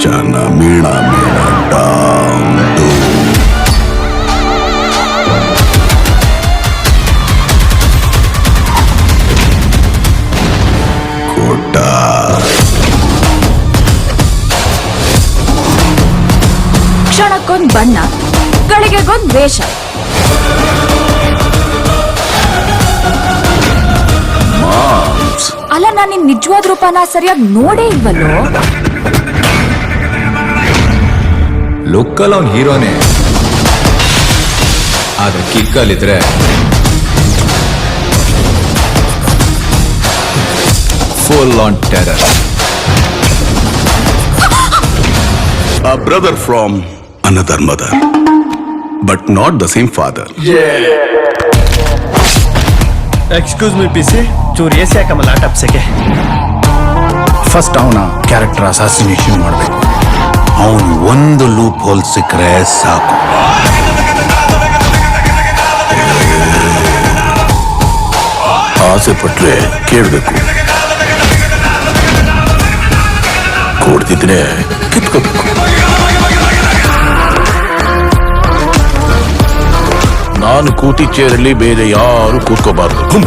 ಚಾನ ಮೀಣ ಮೀಣ dam ಡೂಮ್. ಕೋಟ ಕ್ಷಣಕ್ಕೊಂದ್ ಬಣ್ಣ, ಗಳಿಗೆಗೊಂದ್ ವೇಷ. ಅಲ್ಲ, ನಾನು ನಿನ್ ನಿಜವಾದ ರೂಪನ ಸರಿಯಾಗಿ ನೋಡೇ ಇಲ್ವಲ್ಲೋ. ಲುಕ್ಕಲ್ಲಿ ಅವ್ನು ಹೀರೋನೇ, ಆದ್ರೆ ಕಿಕ್ಕಲ್ಲಿದ್ರೆ full on terror. A brother from another mother, but not the same father. Excuse me PC, ಚೂರು ಎಸಿ ಹಾಕಮಲ್ಲ ಟಪ್ಸಕ್ಕೆ. ಫಸ್ಟ್ ಅವನ ಕ್ಯಾರೆಕ್ಟರ್ ಅಸಾಸಿನೇಷನ್ ಮಾಡಬೇಕು. ಅವನು ಒಂದು ಲೂಪ್ ಹೋಲ್ ಸಿಕ್ಕರೆ ಸಾಕು. ಆಸೆ ಪಟ್ರೆ ಕೇಳಬೇಕು, ಕೊಡ್ತಿದ್ರೆ ಕಿತ್ಕೋಬೇಕು. ನಾನು ಕೂತಿ ಚೇರಲ್ಲಿ ಬೇರೆ ಯಾರು ಕೂತ್ಕೋಬಾರ್ದು.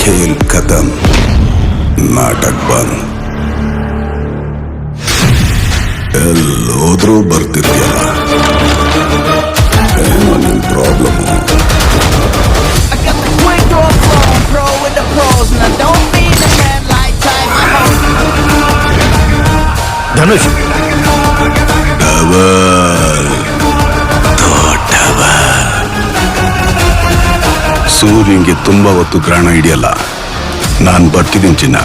ಖೇಲ್ ಖತಮ್, ನಾಟಕ ಬಂದ್. ಎಲ್ಲೋದ್ರೂ ಬರ್ತಿರ್ತೀಯಲ್ಲ, ಏನೋ ನಿನ್ ಪ್ರಾಬ್ಲಮ್. ಧನುಷ್ ಸೂರ್ಯಂಗೆ ತುಂಬಾ ಹೊತ್ತು ಗ್ರಹಣ ಹಿಡಿಯಲ್ಲ. ನಾನು ಬರ್ತಿದ್ದೀನಿ ಚಿನ್ನ.